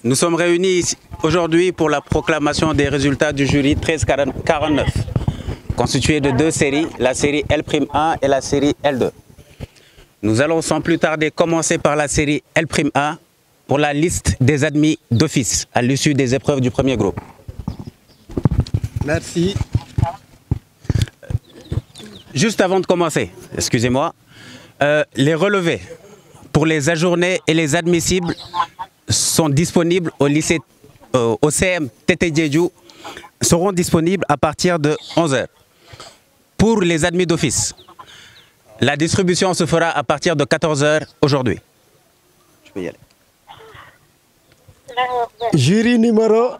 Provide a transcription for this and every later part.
Nous sommes réunis aujourd'hui pour la proclamation des résultats du jury 1349, constitué de deux séries, la série L'1 et la série L2. Nous allons sans plus tarder commencer par la série L'1 pour la liste des admis d'office à l'issue des épreuves du premier groupe. Merci. Juste avant de commencer, excusez-moi, les relevés pour les ajournés et les admissibles sont disponibles au lycée, au CM Tété Diédhiou, seront disponibles à partir de 11 h. Pour les admis d'office, la distribution se fera à partir de 14 h aujourd'hui. Je peux y aller. Jury numéro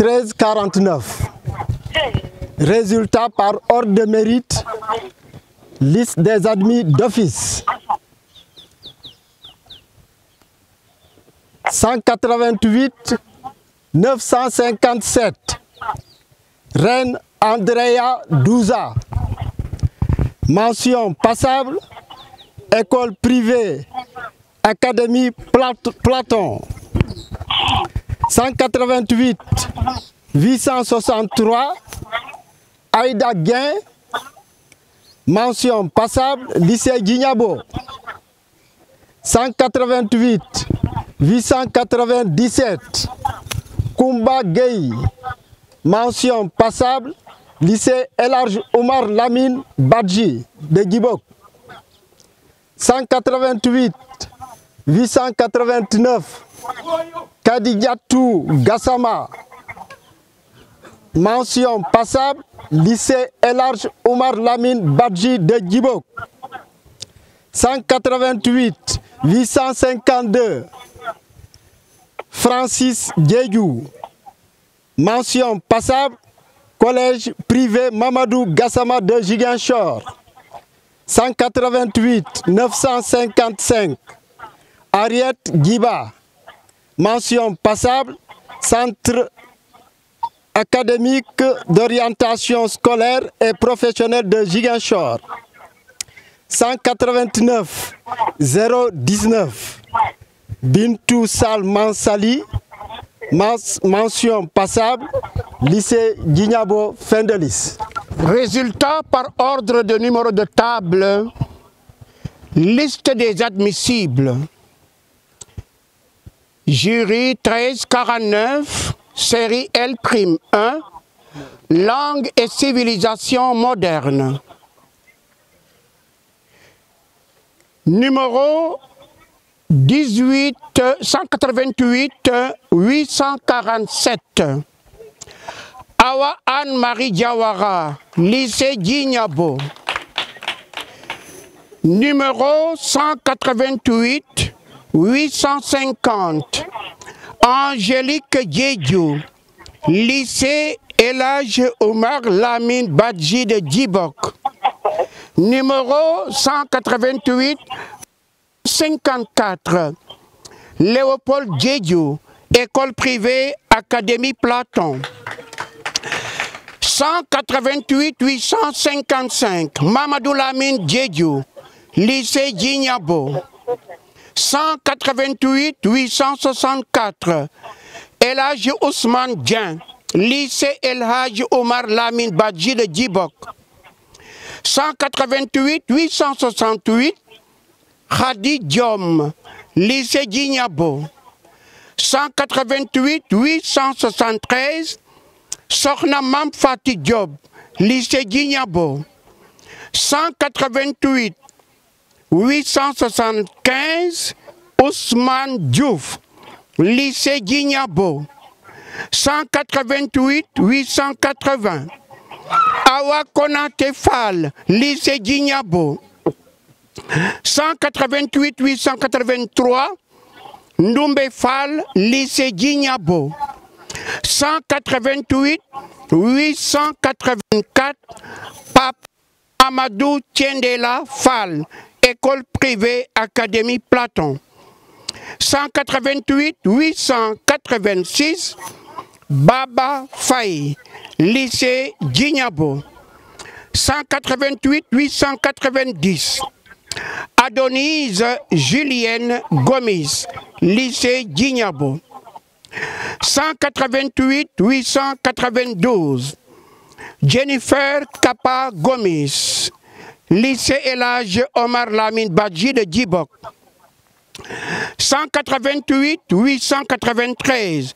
1349. Résultat par ordre de mérite. Liste des admis d'office. 188 957. Reine Andrea Douza. Mention passable. École privée. Académie Platon. 188 863. Aïda Guin. Mention passable. Lycée Djignabo. 188 897. Koumba Gueye. Mention passable. Lycée El Hadj Omar Lamine Badji de Djibok. 188 889. Kadidiatou Gassama. Mention passable. Lycée El Hadj Omar Lamine Badji de Djibok. 188 852. Francis Diédhiou. Mention passable. Collège privé Mamadou Gassama de Ziguinchor. 188 955. Ariette Guiba. Mention passable. Centre académique d'orientation scolaire et professionnelle de Ziguinchor. 189 019. Bintou Sal Mansali. Mention passable. Lycée Djignabo, fin de liste. Résultat par ordre de numéro de table. Liste des admissibles. Jury 1349, série L'1, langue et civilisation moderne. Numéro 188 847. Awa Anne-Marie Diawara, lycée Djignabo. Numéro 188 850. Angélique Diédhiou, lycée El Hadj Omar Lamine Badji de Djibok. Numéro 188 54. Léopold Diédhiou, école privée Académie Platon. 188 855. Mamadou Lamine Diédhiou, lycée Djignabo. 188 864. El Hadj Ousmane Dieng, lycée El Hadj Omar Lamine Badji de Djibok. 188 868. Khadi Diom, lycée Djignabo. 188 873. Sokhna Mam Fati Diop, lycée Djignabo. 188 875. Ousmane Diouf, lycée Djignabo. 188 880. Awa Konate Fall, lycée Djignabo. 188 883. Ndoumbe Fall, lycée Djignabo. 188 884. Pape Amadou Tiendela Fall, école privée Académie Platon. 188 886. Baba Faye, lycée Djignabo. 188 890. Adonis Julienne Gomis, lycée Djignabo. 188 892, Jennifer Kapa Gomis, lycée El Hadj Omar Lamine Badji de Djibok. 188 893,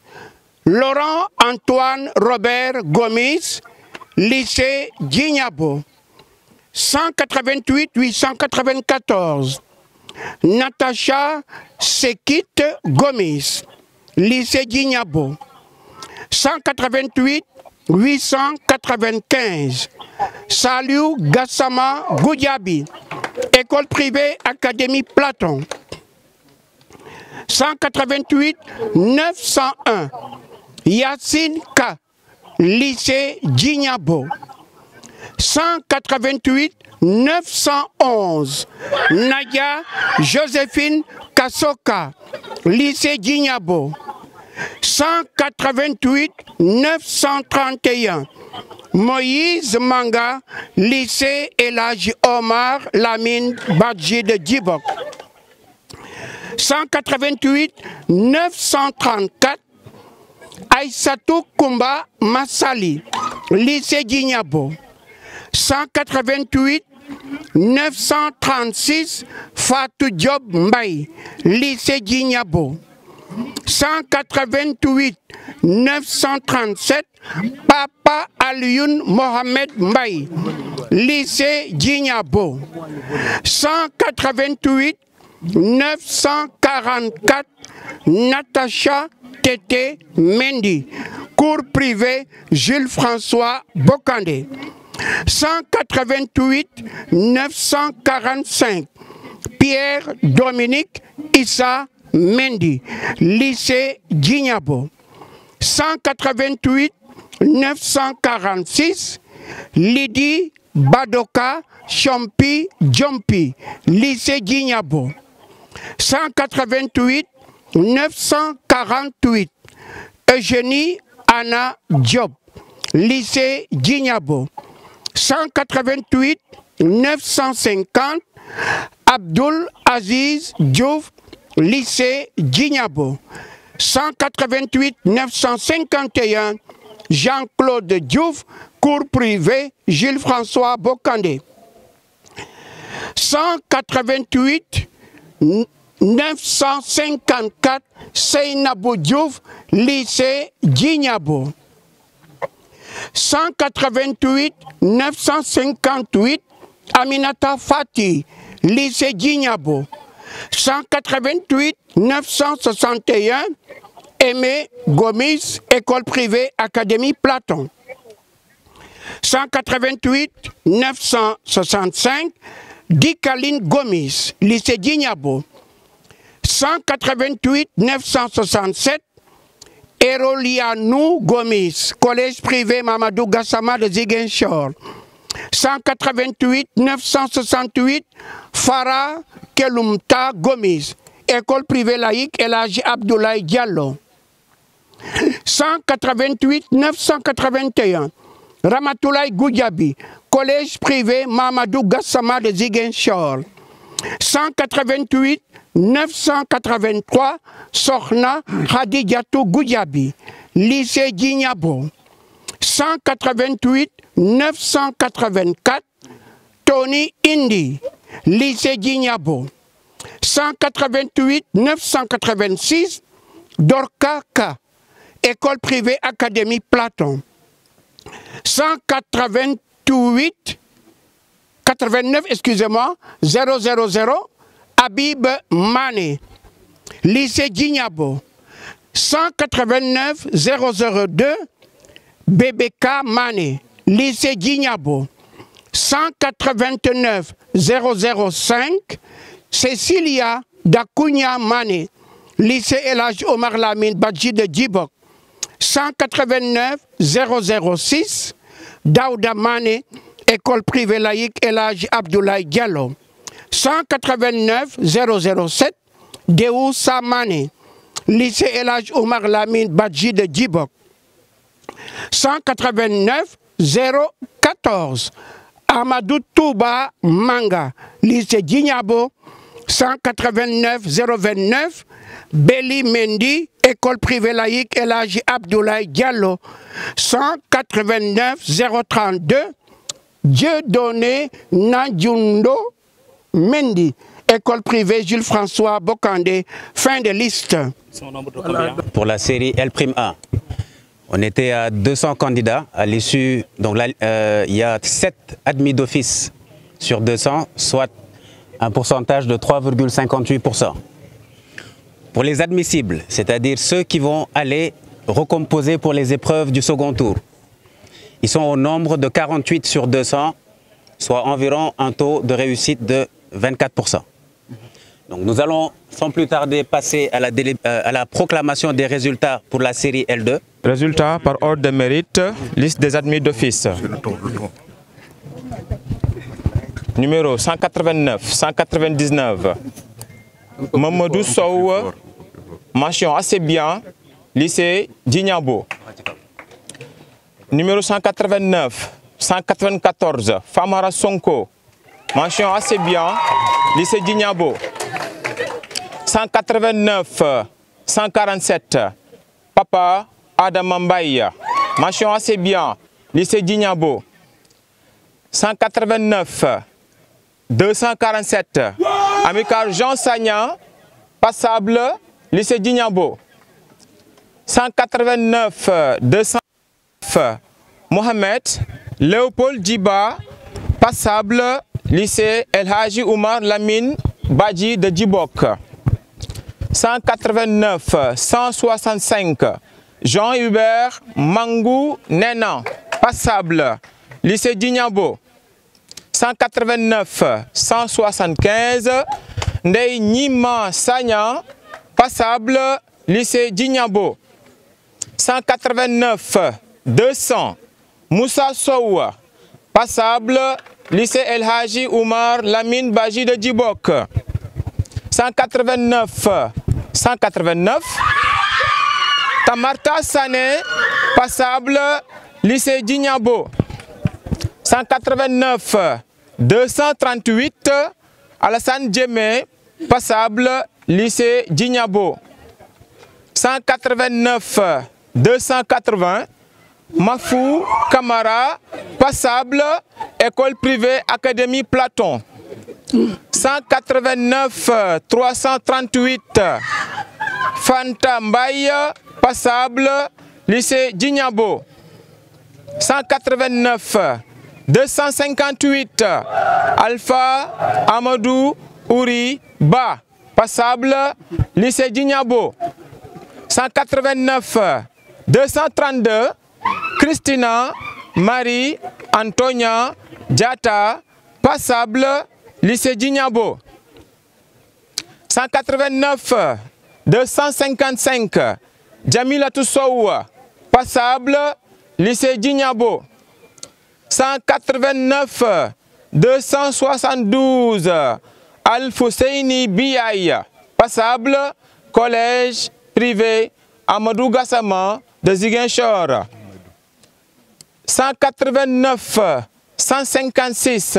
Laurent Antoine Robert Gomis, lycée Djignabo. 188 894, Natacha Sekit Gomis, lycée Djignabo. 188 895, Saliou Gassama Goudiaby, école privée Académie Platon. 188 901, Yassine K, lycée Djignabo. 188 911, Nadia Joséphine Kassoka, lycée Djignabo. 188 931, Moïse Manga, lycée El Hadj Omar Lamine Badji de Djibok. 188 934, Aïssatou Koumba Massali, lycée Djignabo. 188 936, Fatou Diop Mbaye, lycée Djignabo. 188 937, Papa Alioune Mohamed Mbaye, lycée Djignabo. 188 944, Natacha Tété Mendy, cours privé Jules François Bokandé. 188 945, Pierre Dominique Issa Mendy, lycée Djignabo. 188 946, Lydie Badoka Champi Djompi, lycée Djignabo. 188 948, Eugénie Anna Diop, lycée Djignabo. 188 950, Abdul Aziz Diouf, lycée Djignabo. 188 951, Jean-Claude Diouf, cours privé Jules François Bokandé. 188 954, Seynabou Diouf, lycée Djignabo. 188 958, Aminata Fati, lycée Djignabo. 188 961, Aimé Gomis, école privée Académie Platon. 188 965, Dikaline Gomis, lycée Djignabo. 188 967, Erolianou Gomis, collège privé Mamadou Gassama de Ziguinchor. 188 968, Farah Keloumta Gomis, école privée laïque El Hadj Abdoulaye Diallo. 188 981, Ramatoulaye Goudiaby, collège privé Mamadou Gassama de Ziguinchor. 188 983, Sokhna Khadijatou Goudiaby, lycée Djignabo. 188 984, Tony Indi, lycée Djignabo. 188 986, Dorka K, école privée Académie Platon. 188 89, excusez-moi, 000, Habib Mané, lycée Djignabo. 189 002, BBK Mané, lycée Djignabo. 189 005, Cécilia Dakunya Mané, lycée El Hadj Omar Lamine Badji de Djibok. 189 006, Daouda Mané, école privée laïque El Hadj Abdoulaye Diallo. 189 007, Deoussa Mané, lycée El Hadj Omar Lamine Badji de Djibok. 189 014, Amadou Touba Manga, lycée Djignabo. 189 029, Beli Mendy, école privée laïque El Hadji Abdoulaye Diallo, 189 032, Dieudonné Nadjundo Mendy, école privée Jules François Bokandé, fin de liste. Pour la série L'1, on était à 200 candidats à l'issue, donc là, il y a 7 admis d'office sur 200, soit un pourcentage de 3,58%. Pour les admissibles, c'est-à-dire ceux qui vont aller recomposer pour les épreuves du second tour, ils sont au nombre de 48 sur 200, soit environ un taux de réussite de 24%. Donc nous allons sans plus tarder passer à la proclamation des résultats pour la série L2. Résultats par ordre de mérite, liste des admis d'office. Numéro 189, 199, Mamadou Sow, mention assez bien, lycée Djignabo. Numéro 189, 194, Famara Sonko, mention assez bien, lycée Djignabo. 189, 147, Papa Adam Mbaye, mention assez bien, lycée Djignabo. 189, 247, Amical Jean Sagnan, passable, lycée Djignabo. 189, 209, Mohamed Léopold Djiba, passable, lycée El Hadji Oumar Lamine Badji de Djibok. 189, 165, Jean-Hubert Mangou Nenan, passable, lycée Djignabo. 189, 175, Ndei Nima Sagnan, passable, lycée Djignabo. 189, 200, Moussa Sow, passable, lycée El Hadji Oumar Lamine Badji de Djibok. 189, 189, Tamarta Sané, passable, lycée Djignabo. 189, 238, Alassane Djemé, passable, lycée Djignabo. 189, 280, Mafou Kamara, passable, école privée Académie Platon. 189, 338, Fanta Mbaye, passable, lycée Djignabo. 189, 258, Alpha Amadou Ouri Ba, passable, lycée Djignabo. 189, 232, Christina Marie Antonia Diata, passable, lycée Djignabo. 189, 255, Jamila Toussoou, passable, lycée Djignabo. 189, 272, Al-Fousseini Biaï, passable, collège privé Amadou Gassama de Ziguinchor. 189, 156,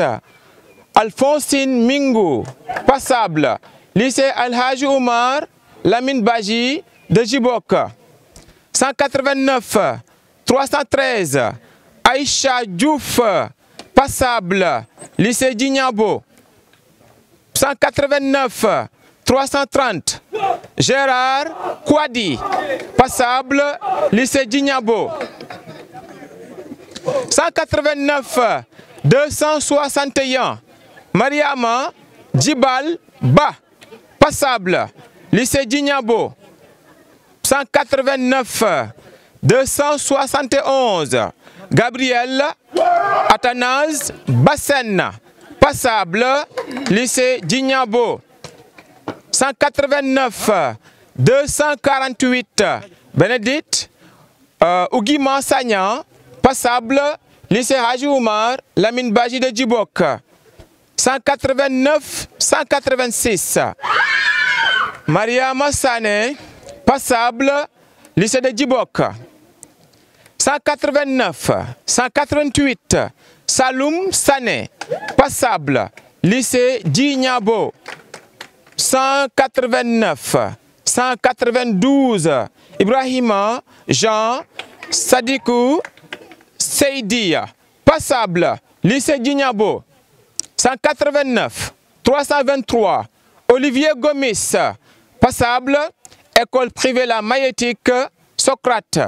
Alphonsine Mingou, passable, lycée El Hadji Oumar Lamine Badji de Djibok. 189, 313, Aïcha Diouf, passable, lycée Djignabo. 189, 330, Gérard Kouadi, passable, lycée Djignabo. 189, 261, Mariama Djibal Ba, passable, lycée Djignabo. 189, 271, Gabriel Athanase Bassen, passable, lycée Djignabo. 189, 248, Bénédicte Ougima Sagnan, passable, lycée Hadji Oumar Lamine Badji de Djibok. 189, 186, Mariama Sané, passable, lycée de Djibok. 189, 188, Saloum Sané, passable, lycée Djignabo. 189, 192, Ibrahima Jean Sadikou Seydia, passable, lycée Djignabo. 189, 323, Olivier Gomis, passable, école privée La Maïétique, Socrate.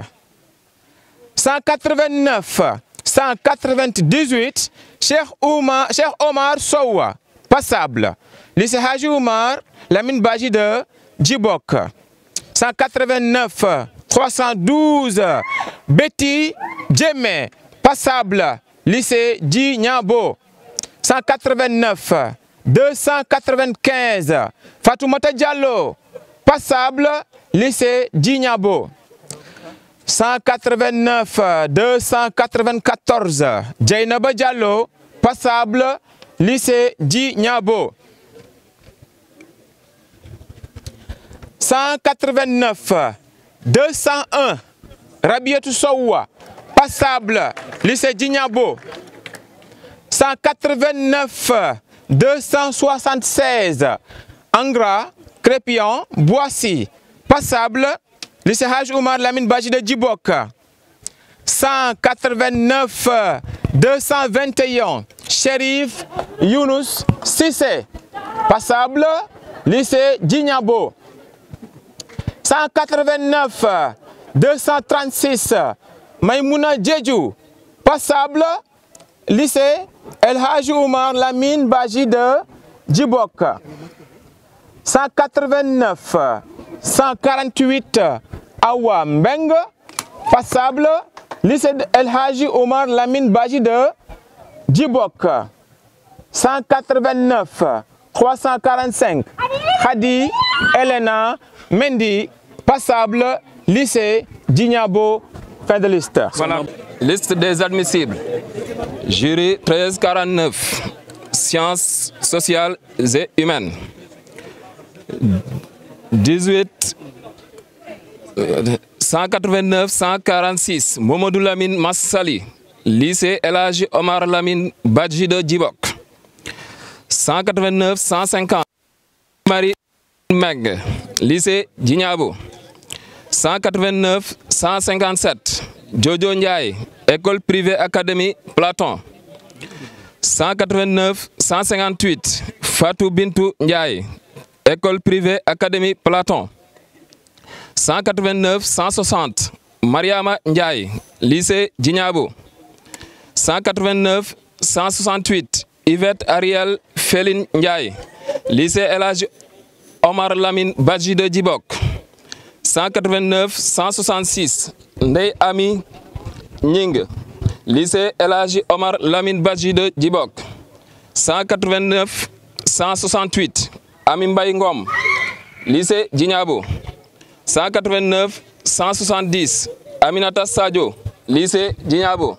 189, 198, Cheikh Omar Sowa, passable, lycée Haji Oumar Lamine Badji de Djibok. 189, 312, Betty Djemé, passable, lycée Djignabo. 189, 295, Fatoumata Diallo, passable, lycée Djignabo. 189, 294, Djainaba Diallo, passable, lycée Djignabo. 189, 201, Rabietou Sowa, passable, lycée Djignabo. 189, 276, Angra, Crépion, Boissy, passable, lycée Haj Oumar Lamine Badji de Djibok. 189, 221, Chérif Younous Sissé, passable, lycée Djignabo. 189, 236, Maïmouna Djedjou, passable, lycée El Hadji Oumar Lamine Badji de Djibok. 189, 148, Awa Mbeng, passable, lycée El Hadji Oumar Lamine Badji de Djibok. 189, 345, Khadi Elena Mendy, passable, lycée Djignabo. Fin de liste. Voilà, liste des admissibles. Jury 1349, sciences sociales et humaines. 18, 189, 146, Momodou Lamine Massali, lycée El Hadji Oumar Lamine Badji de Djibok. 189, 150, Marie Meg, lycée Djignabo. 189, 157, Jojo Ndiaye, école privée Académie Platon. 189, 158, Fatou Bintou Ndiaye, école privée Académie Platon. 189, 160, Mariama Ndiaye, lycée Djignabo. 189, 168, Yvette Ariel Féline Ndiaye, lycée El Hadji Oumar Lamine Badji de Djibok. 189, 166, Ndey Ami Ning, lycée El Hadji Oumar Lamine Badji de Djibok. 189, 168, Ami Mbaye Ngom, lycée Djignabo. 189, 170, Aminata Sadio, lycée Djignabo.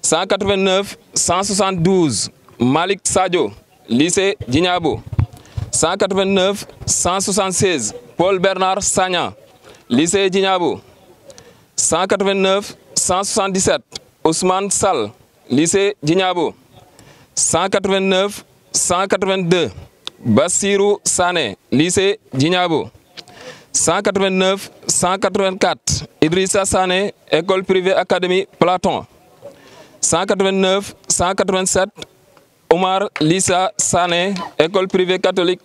189, 172, Malik Sadio, lycée Djignabo. 189, 176, Paul Bernard Sagna, lycée Djignabo. 189, 177, Ousmane Sall, lycée Djignabo. 189, 182, Bassirou Sané, lycée Djignabo. 189, 184, Idrissa Sané, école privée Académie Platon. 189, 187, Omar Lissa Sané, école privée catholique,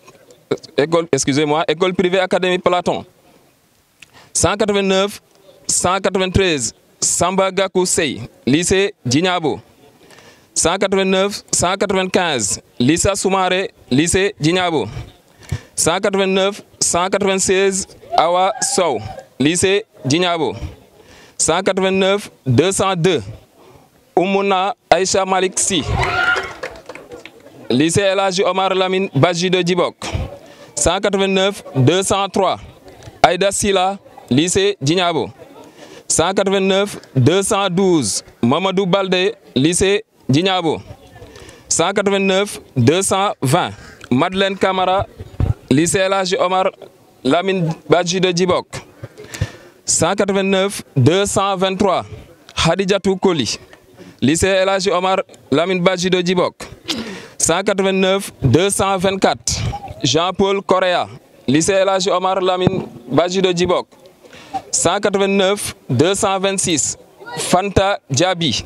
école privée Académie Platon. 189, 193, Samba Gakou Sey, lycée Djignabo. 189, 195, Lissa Soumaré, lycée Djignabo. 189, 196, Awa Sow, lycée Djignabo. 189, 202, Oumouna Aïcha Malik Si, lycée El Hadji Oumar Lamine Badji de Djibok. 189, 203, Aïda Sila, lycée Djignabo. 189, 212, Mamadou Baldé, lycée Djignabo. 189, 220, Madeleine Camara, lycée El Hadji Oumar Lamine Badji de Djibok. 189, 223, Hadidjatou Koli, lycée El Hadji Oumar Lamine Badji de Djibok. 189, 224, Jean-Paul Correa, lycée El Hadji Omar Lamine Badji de Djibok. 189 226 Fanta Diaby,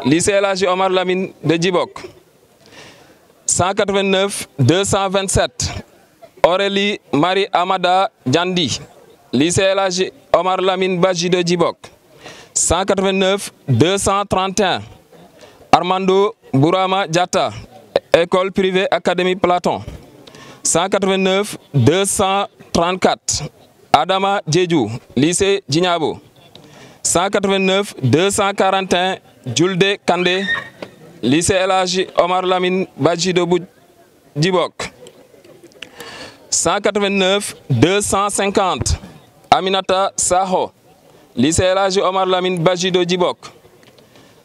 lycée El Hadji Omar Lamine de Djibok. 189 227 Aurélie Marie Amada Diandi, lycée El Hadji Omar Lamine Badji de Djibok. 189 231 Armando Bourama Diatta, école privée Académie Platon. 189 234 Adama Djedjou, lycée Djignabo. 189 241 Julde Kandé, lycée El Hadji Omar Lamine Badji de Djibok. 189 250 Aminata Saho, lycée El Hadji Omar Lamine Badji de Djibok.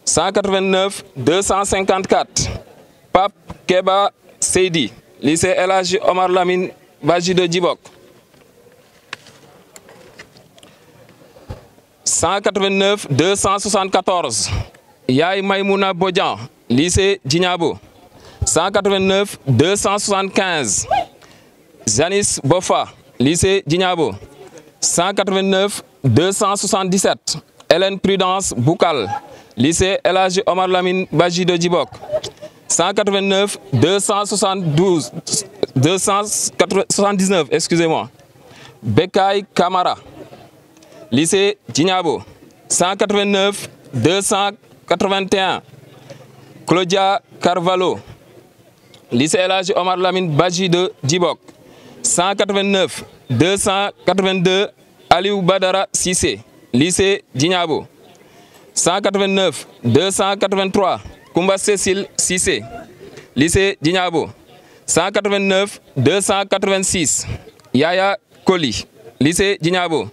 189 254 Pape Keba Seydi, lycée El Hadji Omar Lamine Badji de Djibok. 189 274 Yaay Maïmouna Bodian, lycée Djignabo. 189 275 Janis Bofa, lycée Djignabo. 189 277 Hélène Prudence Boukal, lycée El Hadji Omar Lamine Badji de Djibok. 189 279, excusez-moi, Bekay Kamara, lycée Djignabo. 189 281 Claudia Carvalho, lycée El Hadji Omar Lamine Badji de Djibok. 189 282 Aliou Badara Sissé, lycée Djignabo. 189 283 Koumba Cécile Sissé, lycée Djignabo. 189 286 Yaya Koli, lycée Djignabo.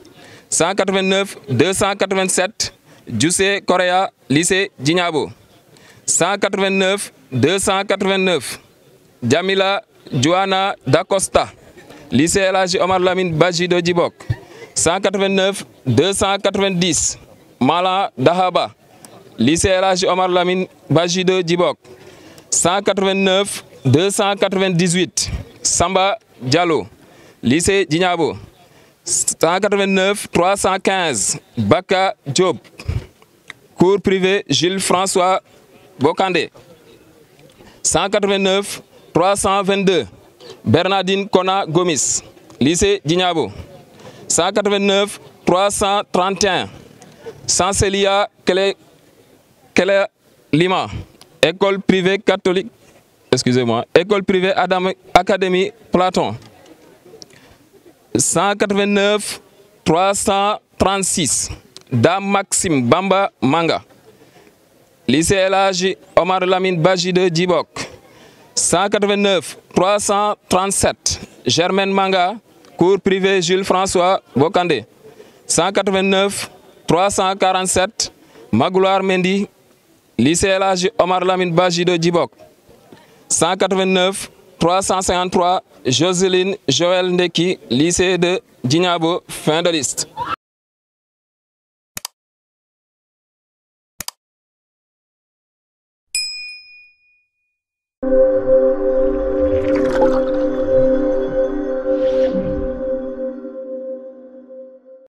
189 287 Djoussé Korea, lycée Djignabo. 189 289 Jamila Joana Dacosta, lycée El Hadji Omar Lamine Badji de Djibok. 189 290 Mala Dahaba, lycée El Hadji Omar Lamine Badji de Djibok. 189 298 Samba Diallo, lycée Djignabo. 189 315 Baka Diop, cours privé Jules François Bokandé. 189 322 Bernardine Kona Gomis, lycée Djignabo. 189 331 Sancelia Kele Lima, école privée catholique, excusez-moi, école privée Académie Platon. 189 336 Dame Maxime Bamba Manga, lycée El Hadji Omar Lamine Badji de Djibok. 189 337 Germaine Manga, cours privé Jules François Bokandé. 189 347 Magloire Mendy, lycée El Hadji Omar Lamine Badji de Djibok. 189 353 Joseline Joël Ndeki, lycée de Djignabo. Fin de liste.